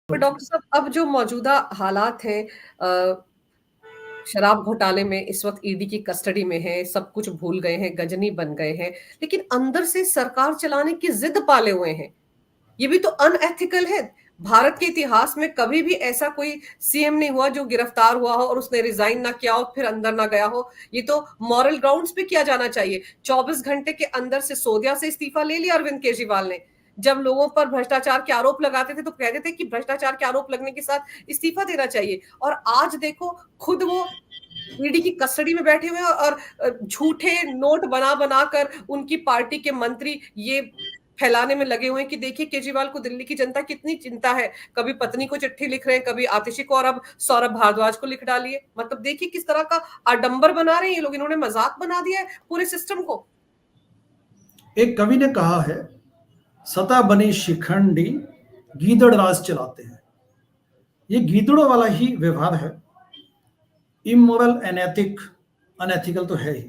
पर डॉक्टर साहब अब जो मौजूदा हालात हैं, शराब घोटाले में इस वक्त ईडी की कस्टडी में है, सब कुछ भूल गए हैं, गजनी बन गए हैं, लेकिन अंदर से सरकार चलाने की जिद पाले हुए हैं। ये भी तो अनएथिकल है। भारत के इतिहास में कभी भी ऐसा कोई सीएम नहीं हुआ जो गिरफ्तार हुआ हो और उसने रिजाइन ना किया हो, फिर अंदर ना गया हो। ये तो मॉरल ग्राउंड्स पे किया जाना चाहिए। 24 घंटे के अंदर से सिसोदिया से इस्तीफा ले लिया अरविंद केजरीवाल ने। जब लोगों पर भ्रष्टाचार के आरोप लगाते थे तो कहते थे कि भ्रष्टाचार के आरोप लगने के साथ इस्तीफा देना चाहिए, और आज देखो खुद वो ईडी की कस्टडी में बैठे हुए हैं और झूठे नोट बना बनाकर उनकी पार्टी के मंत्री ये फैलाने में लगे हुए हैं कि देखिए केजरीवाल को दिल्ली की जनता कितनी चिंता है। कभी पत्नी को चिट्ठी लिख रहे हैं, कभी आतिशी को, और अब सौरभ भारद्वाज को लिख डालिए। मतलब देखिए किस तरह का आडंबर बना रहे हैं ये लोग। इन्होंने मजाक बना दिया है पूरे सिस्टम को। एक कवि ने कहा है, सता बनी शिखंडी गीदड़ राज चलाते हैं। ये गीदड़ों वाला ही व्यवहार है। इमोरल, अनैतिक, अनएथिकल तो है ही।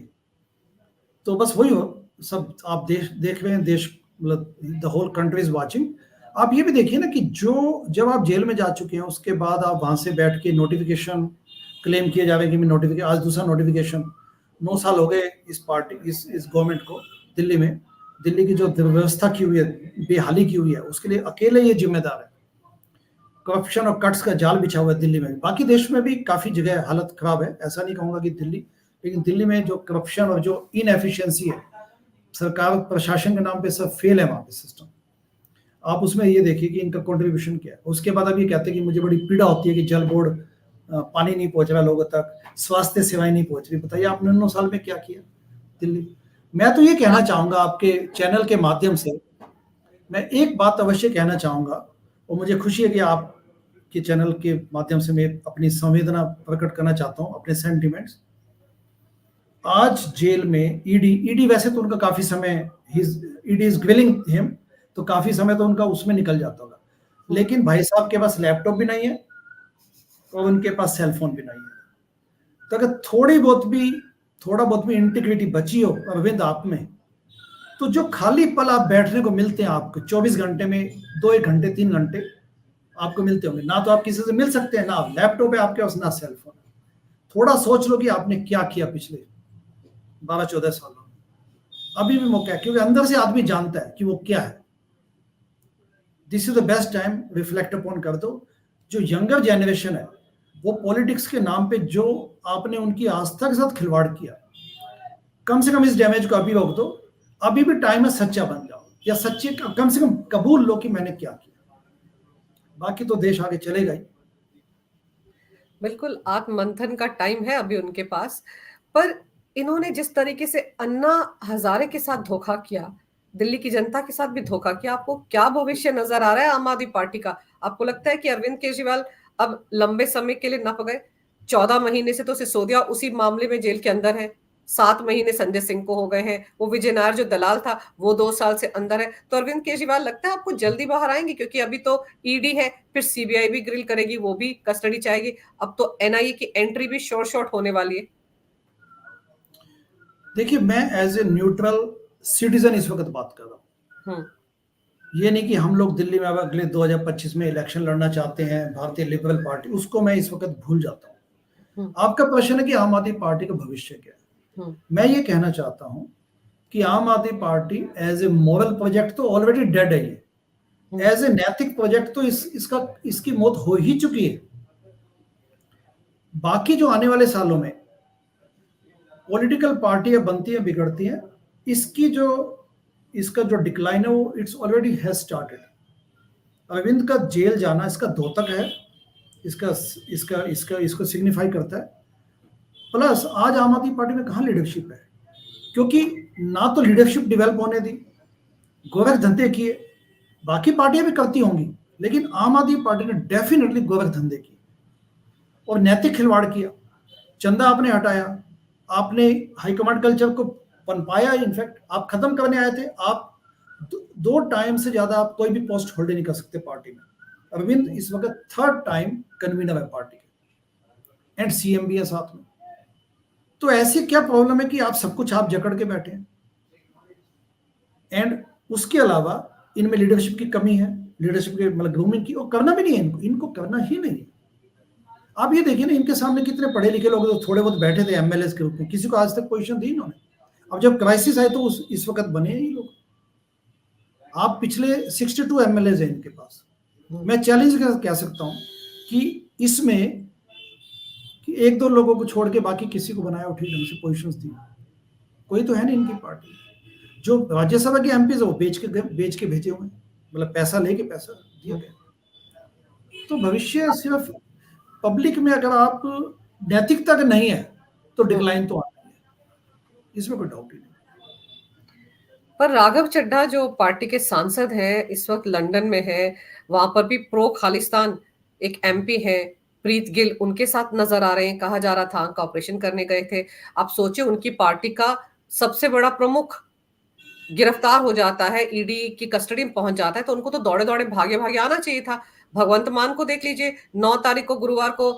तो बस वही हो, सब आप देख रहे हैं, देश मतलब the whole country is watching. आप ये भी देखिए ना कि जब आप जेल में जा चुके हैं उसके बाद आप वहां से बैठ के नोटिफिकेशन क्लेम किए जा रहे हैं कि मैं नोटिफिकेशन, आज दूसरा नोटिफिकेशन। 9 साल हो गए इस पार्टी, इस गवर्नमेंट को दिल्ली में। दिल्ली की जो व्यवस्था की हुई है, बेहाली की हुई है, उसके लिए अकेले ये जिम्मेदार है। करप्शन और कट्स का जाल बिछा हुआ है दिल्ली में। बाकी देश में भी काफी जगह हालत खराब है, ऐसा नहीं कहूंगा कि दिल्ली, लेकिन दिल्ली में जो करप्शन और जो इनएफिशिएंसी है, सरकार प्रशासन के नाम पे सब फेल है वहां पे सिस्टम। आप उसमें ये देखिए कि इनका कंट्रीब्यूशन क्या है। उसके बाद अब ये कहते हैं कि मुझे बड़ी पीड़ा होती है कि जल बोर्ड पानी नहीं पहुंच रहा लोगों तक, स्वास्थ्य सेवाएं नहीं पहुंच रही। बताइए आपने 9 साल में क्या किया दिल्ली। मैं तो ये कहना चाहूंगा आपके चैनल के माध्यम से, मैं एक बात अवश्य कहना चाहूंगा, और मुझे खुशी है कि आपके चैनल के माध्यम से मैं अपनी संवेदना प्रकट करना चाहता हूं, अपने सेंटिमेंट्स। आज जेल में ईडी वैसे तो उनका काफी समय, ईडी इज ग्रिलिंग हिम, तो काफी समय तो उनका उसमें निकल जाता होगा। लेकिन भाई साहब के पास लैपटॉप भी नहीं है और उनके पास सेलफोन भी नहीं है। तो अगर थोड़ा बहुत भी इंटीग्रिटी बची हो अरविंद आप में, तो जो खाली पल आप बैठने को मिलते हैं आपको 24 घंटे में, 2-1 घंटे 3 घंटे आपको मिलते होंगे, ना तो आप किसी से मिल सकते हैं, ना आप लैपटॉप है आपके पास, ना सेलफोन। थोड़ा सोच लो कि आपने क्या किया पिछले 12-14 सालों में। अभी भी मौका है, क्योंकि अंदर से आदमी जानता है कि वो क्या है। This is the best time, reflect upon कर दो। जो यंगर जनरेशन है, वो पॉलिटिक्स के नाम पे जो आपने उनकी आस्था के साथ खिलवाड़ किया, कम से कम इस डैमेज को अभी रोक दो। अभी भी टाइम है, सच्चा बन जाओ, या सच्चे कम से कम कबूल लो कि मैंने क्या किया। बाकी तो देश आगे चलेगा ही। बिल्कुल आत्ममंथन का टाइम है अभी उनके पास। पर इन्होंने जिस तरीके से अन्ना हजारे के साथ धोखा किया, दिल्ली की जनता के साथ भी धोखा किया, आपको क्या भविष्य नजर आ रहा है आम आदमी पार्टी का? आपको लगता है कि अरविंद केजरीवाल अब लंबे समय के लिए नप गए? 14 महीने से तो सिसोदिया उसी मामले में जेल के अंदर है, 7 महीने संजय सिंह को हो गए हैं, वो विजय नायर जो दलाल था वो 2 साल से अंदर है। तो अरविंद केजरीवाल लगता है आपको जल्दी बाहर आएंगे? क्योंकि अभी तो ईडी है, फिर सीबीआई भी ग्रिल करेगी, वो भी कस्टडी चाहेगी, अब तो एनआईए की एंट्री भी शॉर्ट होने वाली है। देखिए, मैं एज ए न्यूट्रल सिटीजन इस वक्त बात कर रहा हूँ। ये नहीं कि हम लोग दिल्ली में अब अगले 2025 में इलेक्शन लड़ना चाहते हैं, भारतीय लिबरल पार्टी, उसको मैं इस वक्त भूल जाता हूँ। आपका प्रश्न है कि आम आदमी पार्टी का भविष्य क्या है। मैं ये कहना चाहता हूँ कि Aam Aadmi Party as a moral project तो ऑलरेडी डेड है। ये एज ए नैतिक प्रोजेक्ट तो इसकी मौत हो ही चुकी है। बाकी जो आने वाले सालों में पॉलिटिकल पार्टियां बनती हैं, बिगड़ती हैं, इसका जो डिक्लाइन है वो it's already has started. Arvind का जेल जाना इसका द्योतक है, इसको सिग्निफाई करता है। प्लस आज आम आदमी पार्टी में कहाँ लीडरशिप है, क्योंकि ना तो लीडरशिप डेवलप होने दी, गोरख धंधे किए। बाकी पार्टियां भी करती होंगी, लेकिन आम आदमी पार्टी ने डेफिनेटली गोरख धंधे किए और नैतिक खिलवाड़ किया। चंदा आपने हटाया, आपने हाईकमांड कल्चर को पनपाया। इनफैक्ट आप खत्म करने आए थे। आप 2 टाइम से ज्यादा आप कोई भी पोस्ट होल्ड नहीं कर सकते पार्टी में। अरविंद इस वक्त 3rd टाइम कन्वीनर है पार्टी के, एंड सीएम भी है साथ में। तो ऐसी क्या प्रॉब्लम है कि आप सब कुछ आप जकड़ के बैठे हैं? एंड उसके अलावा इनमें लीडरशिप की कमी है। लीडरशिप के मतलब ग्रूमिंग की, और करना भी नहीं है इनको, इनको करना ही नहीं है। आप ये देखिए ना, इनके सामने कितने पढ़े लिखे लोग तो थोड़े बहुत बैठे थे एमएलए के रूप में, किसी को आज तक पोजीशन दी इन्होंने। अब जब क्राइसिस आए तो इस वक्त बने हैं ये लोग। आप पिछले 62 एमएलए हैं इनके पास। मैं चैलेंज कह सकता हूं कि इसमें कि एक दो लोगों को छोड़ के बाकी किसी को बनाया और ठीक ढंग से पोजीशंस दी, कोई तो है नहीं इनकी पार्टी। जो राज्यसभा के एमपी वो बेच के भेजे हुए, मतलब पैसा लेके पैसा दिया गया। तो भविष्य सिर्फ पब्लिक में अगर आप नैतिकता का नहीं है तो डिक्लाइन तो आना है, इसमें कोई डाउट ही नहीं। पर राघव चड्ढा जो पार्टी के सांसद हैं इस वक्त लंदन में है, वहां पर भी प्रो खालिस्तान एक एमपी है प्रीत गिल, उनके साथ नजर आ रहे हैं। कहा जा रहा था आंख का ऑपरेशन करने गए थे। आप सोचे उनकी पार्टी का सबसे बड़ा प्रमुख गिरफ्तार हो जाता है, ईडी की कस्टडी में पहुंच जाता है, तो उनको तो दौड़े दौड़े भागे भागे आना चाहिए था। भगवंत मान को देख लीजिए, 9 तारीख को गुरुवार को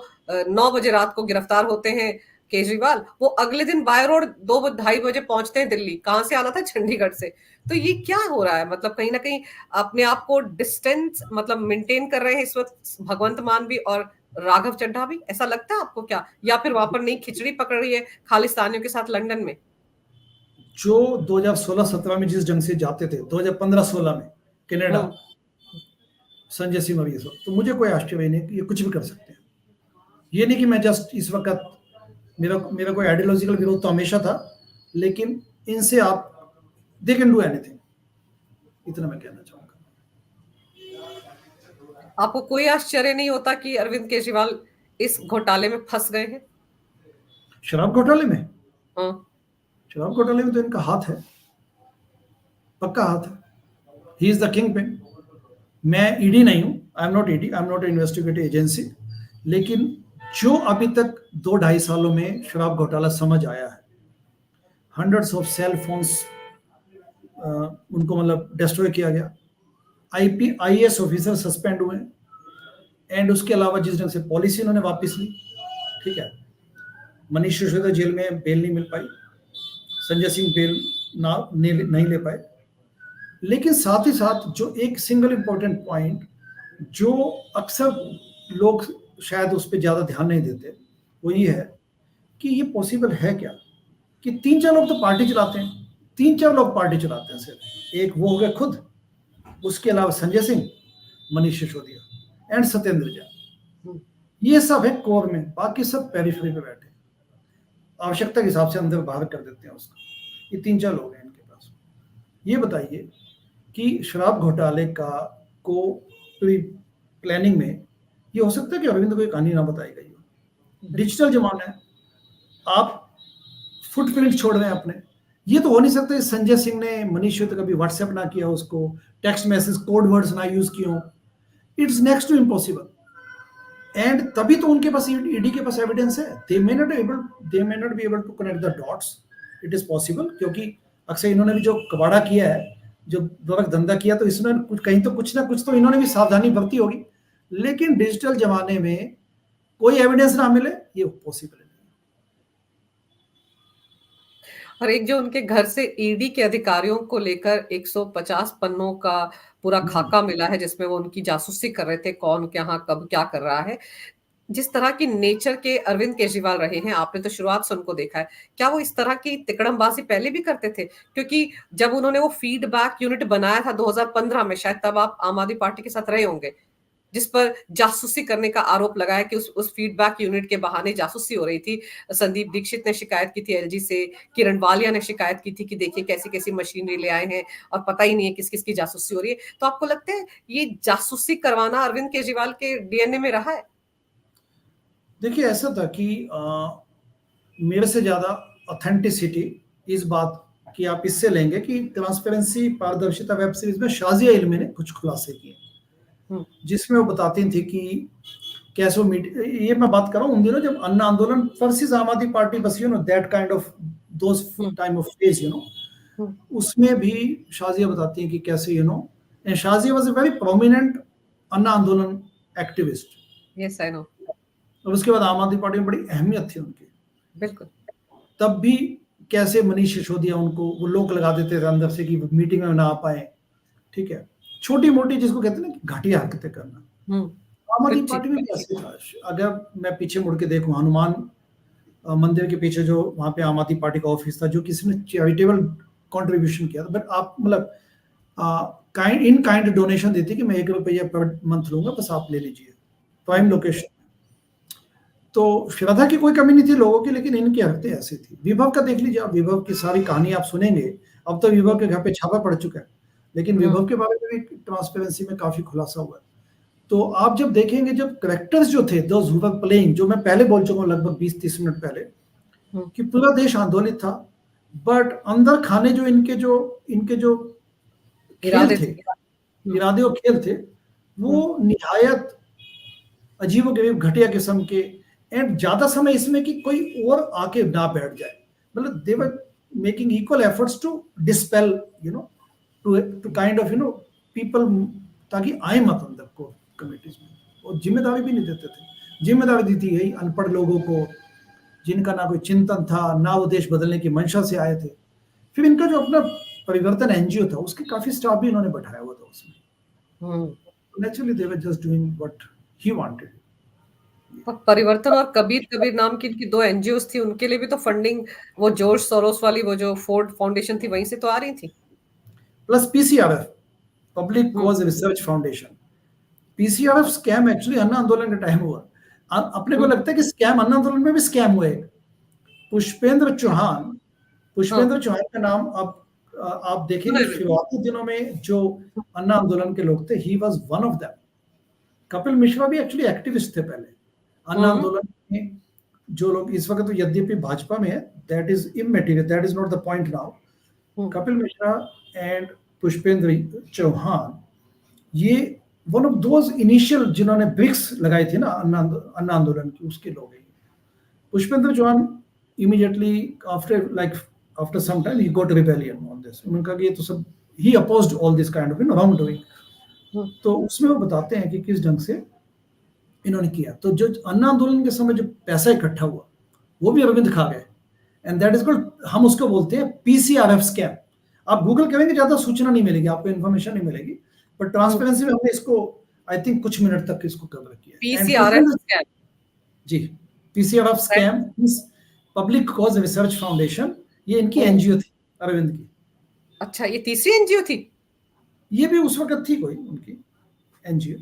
9 बजे रात को गिरफ्तार होते हैं केजरीवाल, वो अगले दिन बाय रोड 2-2:30 बजे पहुंचते हैं दिल्ली। कहां से आना था? चंडीगढ़ से। तो ये क्या हो रहा है? मतलब कहीं ना कहीं अपने आप को डिस्टेंस मतलब मेंटेन कर रहे हैं इस वक्त भगवंत मान भी और राघव चड्ढा भी, ऐसा लगता है आपको क्या? या फिर वहां पर नई खिचड़ी पकड़ रही है खालिस्तानियों के साथ लंदन में? जो 2016-17 में जिस ढंग से जाते थे, 2015-16 में कनाडा, संजय सिंह और ये सब, तो मुझे कोई आश्चर्य नहीं कि ये कुछ भी कर सकते हैं। ये नहीं कि मैं जस्ट इस वक्त मेरा कोई आइडियोलॉजिकल विरोध तो हमेशा था, लेकिन इनसे आप दे कैन डू एनीथिंग, इतना मैं कहना चाहूंगा। आपको कोई आश्चर्य नहीं होता कि अरविंद केजरीवाल इस घोटाले में फंस गए हैं? शराब घोटाले में? हाँ। शराब घोटाले में तो इनका हाथ है, पक्का हाथ है। He is the king pin. मैं ईडी नहीं हूं, I am not ED, I am not investigative agency, लेकिन जो अभी तक 2-2.5 सालों में शराब घोटाला समझ आया है, हंड्रेड्स ऑफ सेल फोन्स उनको मतलब डिस्ट्रॉय किया गया, आईएएस ऑफिसर सस्पेंड हुए, एंड उसके अलावा जिस ढंग से पॉलिसी उन्होंने वापस ली, ठीक है, मनीष सिसोदिया जेल में बेल नहीं मिल पाई, संजय सिंह बेल नहीं ले पाए। लेकिन साथ ही साथ जो एक सिंगल इंपॉर्टेंट पॉइंट जो अक्सर लोग शायद उस पर ज्यादा ध्यान नहीं देते, वो ये है कि ये पॉसिबल है क्या कि 3-4 लोग तो पार्टी चलाते हैं, 3-4 लोग पार्टी चलाते हैं सिर्फ। एक वो हो गए खुद, उसके अलावा संजय सिंह, मनीष सिसोदिया एंड सत्येंद्र जैन, ये सब है कोर में, बाकी सब पेरिफेरी पे बैठे, आवश्यकता के हिसाब से अंदर बाहर कर देते हैं उसको। ये 3-4 लोग हैं इनके पास। ये बताइए कि शराब घोटाले का को प्लानिंग में ये हो सकता है कि अरविंद को ये कहानी ना बताई गई हो। डिजिटल जमाना है, आप फुटप्रिंट छोड़ रहे हैं अपने। ये तो हो नहीं सकता संजय सिंह ने मनीष सिसोदिया कभी व्हाट्सएप ना किया, उसको टेक्स्ट मैसेज कोड वर्ड्स ना यूज किए हो, it's next to impossible. And तभी तो उनके पास ईडी के पास एविडेंस है। They may not be able to connect the dots. It is possible, क्योंकि अक्सर इन्होंने भी जो कबाड़ा किया है, जो दोरक धंधा किया, तो इसमें कहीं तो कुछ ना कुछ तो इन्होंने भी सावधानी बरती होगी। लेकिन डिजिटल जमाने में कोई एविडेंस ना मिले, ये पॉसिबल है। और एक जो उनके घर से ईडी के अधिकारियों को लेकर 150 पन्नों का पूरा खाका मिला है, जिसमें वो उनकी जासूसी कर रहे थे, कौन क्या कब क्या कर रहा है। जिस तरह की नेचर के अरविंद केजरीवाल रहे हैं, आपने तो शुरुआत से उनको देखा है, क्या वो इस तरह की तिकड़मबाजी पहले भी करते थे? क्योंकि जब उन्होंने वो फीडबैक यूनिट बनाया था 2015 में, शायद तब आप आम आदमी पार्टी के साथ रहे होंगे, जिस पर जासूसी करने का आरोप लगाया कि उस फीडबैक यूनिट के बहाने जासूसी हो रही थी। संदीप दीक्षित ने शिकायत की थी एलजी से, किरण वालिया ने शिकायत की थी कि देखिए कैसी कैसी मशीनरी ले आए हैं और पता ही नहीं है किस किस की जासूसी हो रही है। तो आपको लगता है ये जासूसी करवाना अरविंद केजरीवाल के डीएनए में रहा है? देखिए, ऐसा था कि मेरे से ज्यादा ऑथेंटिसिटी इस बात की आप इससे लेंगे कि ट्रांसपेरेंसी पारदर्शिता वेब सीरीज में शाजिया इल्मी ने कुछ खुलासे किए, जिसमें वो बताती थी कि कैसे वो ये मैं बात कर रहा हूँ उन दिनों जब अन्ना आंदोलन वर्सेस आम आदमी पार्टी बस that kind of those time of phase उसमें भी शाजिया बताती हैं कि कैसे and Shazia was a very prominent Anna Andolan activist. Yes, I know. और उसके बाद आम आदमी पार्टी में बड़ी अहमियत थी उनकी। बिल्कुल। तब भी कैसे मनीष सिसोदिया उनको वो लोग लगा देते थे अंदर से कि मीटिंग में ना आ पाए, ठीक है। छोटी मोटी जिसको कहते हैं ना घटिया हरकतें करना। आम आदमी कच्ची पार्टी में भी कच्ची। ऐसे था। अगर मैं पीछे मुड़ के देखूं, हनुमान मंदिर के पीछे जो वहां पे आम आदमी पार्टी का ऑफिस था, जो किसी ने चैरिटेबल कंट्रीब्यूशन किया था, बट आप मतलब काइंड इन काइंड डोनेशन देती कि मैं 1 रुपया पर मंथ लूंगा, बस आप ले लीजिए, प्राइम लोकेशन। तो श्रद्धा की कोई कमी नहीं थी लोगों की, लेकिन इनकी हरकतें ऐसी थी। विभव का देख लीजिए आप, विभव की सारी कहानी आप सुनेंगे। अब तो विभव के घर पे छापा पड़ चुका है, लेकिन विभव के बारे में भी ट्रांसपेरेंसी में काफी खुलासा हुआ है। तो आप जब देखेंगे, जब करेक्टर्स जो थे, दोज हु वर प्लेइंग, जो मैं पहले बोल चुका हूँ लगभग 20-30 मिनट पहले, कि पूरा देश आंदोलित था, बट अंदर खाने जो इनके जो खेल इरादे थे, थे। इरादे और खेल थे, वो निहायत अजीबोगरीब घटिया किस्म के। एंड ज्यादा समय इसमें कि कोई और आके ना बैठ जाए, मतलब they were making equal efforts to dispel, you know, to kind of, you know, people, ताकि आए मत अंदर को कमिटीज में। और जिम्मेदारी भी नहीं देते थे। जिम्मेदारी दी थी यही अनपढ़ लोगों को, जिनका ना कोई चिंतन था, ना वो देश बदलने की मंशा से आए थे। फिर इनका जो अपना परिवर्तन एनजीओ था, उसके काफी स्टाफ भी इन्होंने बैठाया हुआ था उसमें। Naturally they were just doing what he wanted. परिवर्तन और कबीर कबीर नाम की इनकी 2 एनजीओस थी, उनके लिए भी तो फंडिंग वो जॉर्ज सोरोस वाली वो जो फोर्ड फाउंडेशन थी वहीं से तो आ रही थी। Plus PCRF, public hmm cause research foundation. PCRF scam actually Anna Andolan के टाइम हुआ। अपने को हम्म, लगता है कि स्कैम अन्ना आंदोलन में भी स्कैम हुआ है। पुष्पेंद्र चौहान, पुष्पेंद्र हाँ चौहान का नाम आप सुना देखेंगे है मैंने। शुरुआती दिनों में जो अन्ना आंदोलन के लोग थे, he was one of them. Kapil Mishra भी एक्चुअली एक्टिविस्ट थे पहले अन्ना हम्म आंदोलन में। जो लोग इस वक्त तो यद्यपि भाजपा में है, that is immaterial, that is not the point now. Hmm Kapil Mishra and Pushpendra Chauhan, ये वन ऑफ दोज इनिशियल जिन्होंने ब्रिक्स लगाई थी ना अन्ना आंदोलन की, उसके लोग हैं। Pushpendra Chauhan immediately after some time he got rebellion on this। उन्होंने कहा कि ये तो सब, he opposed all this kind of, you know, wrongdoing। हम्म। तो उसमें वो बताते हैं कि किस ढंग से इन्होंने किया। तो जो अन्ना आंदोलन के समय जो पैसा इकट्ठा हुआ, वो भी अरविंद खा गए। एंड दैट इज कॉल्ड, हम उसको बोलते हैं पीसीआरएफ स्कैम। आप गूगल करेंगे, ज्यादा सूचना नहीं मिलेगी आपको, इन्फॉर्मेशन नहीं मिलेगी, पर ट्रांसपेरेंसी में हमने इसको आई थिंक कुछ मिनट तक इसको कवर किया है। And PCRF scam. जी, PCRF scam, public cause research foundation, ये इनकी एनजीओ थी अरविंद की। अच्छा, ये तीसरी एनजीओ थी। ये भी उस वक्त थी कोई उनकी एनजीओ।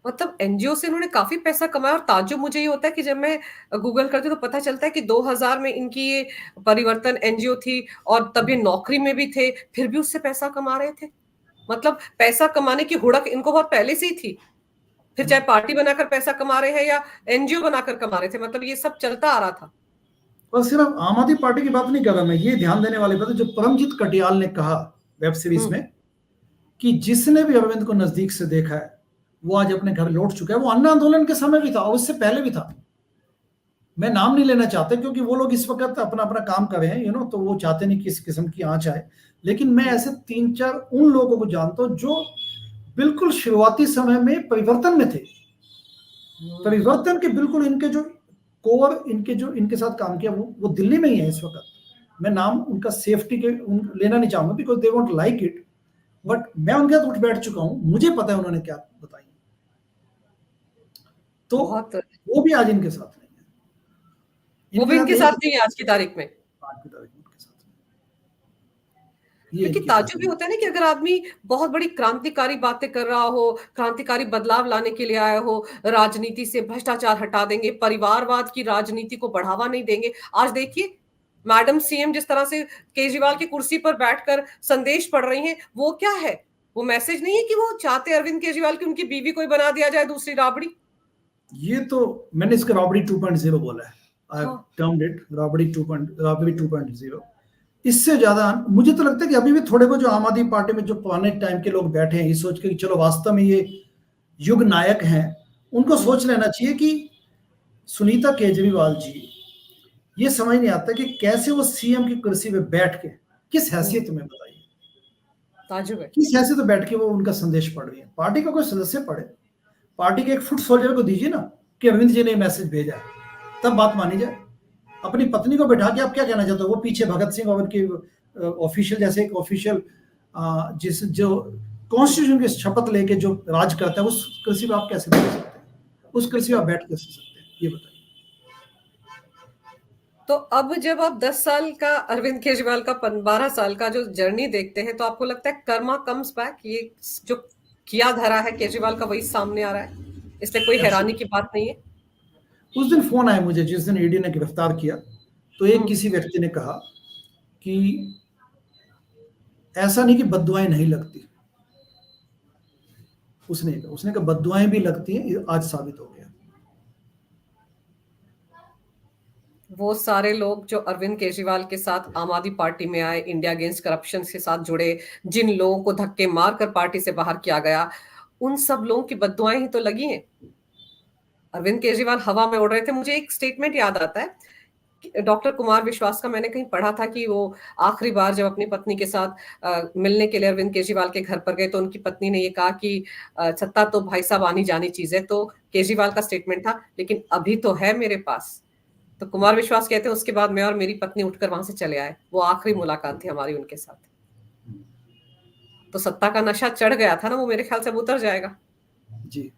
मतलब एनजीओ से इन्होंने काफी पैसा कमाया। और ताज्जुब मुझे ये होता है कि जब मैं गूगल करती हूँ तो पता चलता है कि 2000 में इनकी ये परिवर्तन एनजीओ थी और तब ये नौकरी में भी थे, फिर भी उससे पैसा कमा रहे थे। मतलब पैसा कमाने की हुड़क इनको बहुत पहले से ही थी, फिर चाहे पार्टी बनाकर पैसा कमा रहे हैं या एनजीओ बनाकर कमा रहे थे, मतलब ये सब चलता आ रहा था। और सिर्फ आम आदमी पार्टी की बात नहीं कर रहा मैं, ये ध्यान देने वाली बात है जो परमजीत कटियाल ने कहा वेब सीरीज में, कि जिसने भी अरविंद को नजदीक से देखा है वो आज अपने घर लौट चुका है। वो अन्ना आंदोलन के समय भी था और उससे पहले भी था। मैं नाम नहीं लेना चाहता क्योंकि वो लोग इस वक्त अपना अपना काम कर रहे हैं, यू नो, तो वो चाहते नहीं किस किस्म की आंच आए। लेकिन मैं ऐसे 3-4 उन लोगों को जानता हूं जो बिल्कुल शुरुआती समय में परिवर्तन में थे। परिवर्तन के बिल्कुल इनके जो कोर, इनके जो इनके साथ काम किया, वो दिल्ली में ही है इस वक्त। मैं नाम उनका सेफ्टी के लेना नहीं चाहूंगा because they won't like it, but मैं उनके साथ उठ बैठ चुका हूं, मुझे पता है उन्होंने क्या बताई। तो बहुत, वो भी आज इनके साथ नहीं है। वो भी इनके एक साथ नहीं है आज की तारीख में। आज की तारीख में उनके साथ नहीं। ये क्योंकि इनकी ताज्जुब कहानी। ये होता है ना कि अगर आदमी बहुत बड़ी क्रांतिकारी बातें कर रहा हो, क्रांतिकारी बदलाव लाने के लिए आया हो, राजनीति से भ्रष्टाचार हटा देंगे, परिवारवाद की राजनीति को बढ़ावा नहीं देंगे। आज देखिए मैडम सीएम जिस तरह से केजरीवाल की कुर्सी पर बैठकर संदेश पढ़ रही हैं, वो क्या है? वो मैसेज नहीं है कि वो चाहते अरविंद केजरीवाल की उनकी बीवी कोई बना दिया जाए दूसरी राबड़ी। ये तो मैंने इसका रॉबरी 2.0 बोला है। आई हाँ। Termed it robbery 2.0। इससे ज्यादा मुझे तो लगता है कि अभी भी थोड़े बहुत जो आम आदमी पार्टी में जो पुराने टाइम के लोग बैठे हैं, ये सोच के कि चलो वास्तव में ये युग नायक हैं, उनको सोच लेना चाहिए कि सुनीता केजरीवाल जी, ये समझ नहीं आता कि कैसे वो सीएम की कुर्सी पे बैठ के, किस हैसियत में, बताइए ताज्जुब है। किस हैसियत में बैठ के वो उनका संदेश पढ़ रही है। पार्टी का कोई सदस्य पढ़े, पार्टी के एक फुट सोल्जर को दीजिए ना कि अरविंद जी ने मैसेज भेजा है, तब बात मानी जाए। अपनी पत्नी को बैठा के आप क्या कहना चाहते हो? वो पीछे भगत सिंह और के ऑफिशियल, जैसे एक ऑफिशियल जिस जो कॉन्स्टिट्यूशन की शपथ लेके जो राज करता है, उस कुर्सी पे आप कैसे बैठ सकते हैं? उस कुर्सी पे आप बैठ कैसे सकते हैं? ये बताइए। तो अब जब आप 10 साल का अरविंद केजरीवाल का 12 साल का जो जर्नी देखते हैं, तो आपको लगता है कर्मा कम्स बैक, ये जो किया धरा है केजरीवाल का वही सामने आ रहा है, इसलिए कोई हैरानी की बात नहीं है। उस दिन फोन आया मुझे जिस दिन ईडी ने गिरफ्तार किया, तो एक किसी व्यक्ति ने कहा कि ऐसा नहीं कि बददुआएं नहीं लगती। उसने कहा बददुआएं भी लगती हैं, ये आज साबित हो गया। वो सारे लोग जो अरविंद केजरीवाल के साथ आम आदमी पार्टी में आए, इंडिया अगेंस्ट करप्शन के साथ जुड़े, जिन लोगों को धक्के मारकर पार्टी से बाहर किया गया, उन सब लोगों की बददुआएं ही तो लगी हैं। अरविंद केजरीवाल हवा में उड़ रहे थे। मुझे एक स्टेटमेंट याद आता है, डॉक्टर कुमार विश्वास का, मैंने कहीं पढ़ा था कि वो आखिरी बार जब अपनी पत्नी के साथ मिलने के लिए अरविंद केजरीवाल के घर पर गए, तो उनकी पत्नी ने ये कहा कि सत्ता तो भाई साहब आनी जानी चीज है। तो केजरीवाल का स्टेटमेंट था, लेकिन अभी तो है मेरे पास। तो कुमार विश्वास कहते हैं उसके बाद मैं और मेरी पत्नी उठकर वहां से चले आए, वो आखिरी मुलाकात थी हमारी उनके साथ। तो सत्ता का नशा चढ़ गया था ना, वो मेरे ख्याल से अब उतर जाएगा। जी।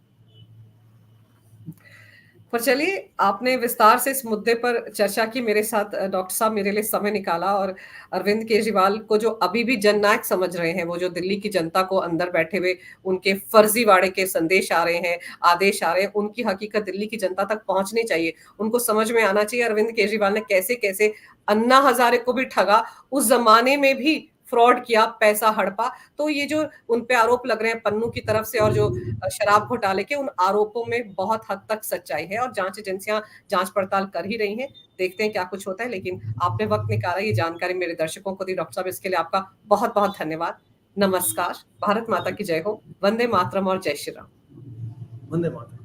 पर चलिए, आपने विस्तार से इस मुद्दे पर चर्चा की मेरे साथ, डॉक्टर साहब मेरे लिए समय निकाला, और अरविंद केजरीवाल को जो अभी भी जननायक समझ रहे हैं, वो जो दिल्ली की जनता को अंदर बैठे हुए उनके फर्जीवाड़े के संदेश आ रहे हैं, आदेश आ रहे हैं, उनकी हकीकत दिल्ली की जनता तक पहुंचनी चाहिए। उनको समझ में आना चाहिए अरविंद केजरीवाल ने कैसे कैसे अन्ना हजारे को भी ठगा, उस जमाने में भी फ्रॉड किया, पैसा हड़पा। तो ये जो उन पे आरोप लग रहे हैं पन्नू की तरफ से, और जो शराब घोटाले के, उन आरोपों में बहुत हद तक सच्चाई है, और जांच एजेंसियां जांच पड़ताल कर ही रही हैं। देखते हैं क्या कुछ होता है। लेकिन आपने वक्त निकाला, ये जानकारी मेरे दर्शकों को दी। डॉक्टर साहब, इसके लिए आपका बहुत बहुत धन्यवाद। नमस्कार। भारत माता की जय हो। वंदे मातरम और जय श्री राम। वंदे मातरम।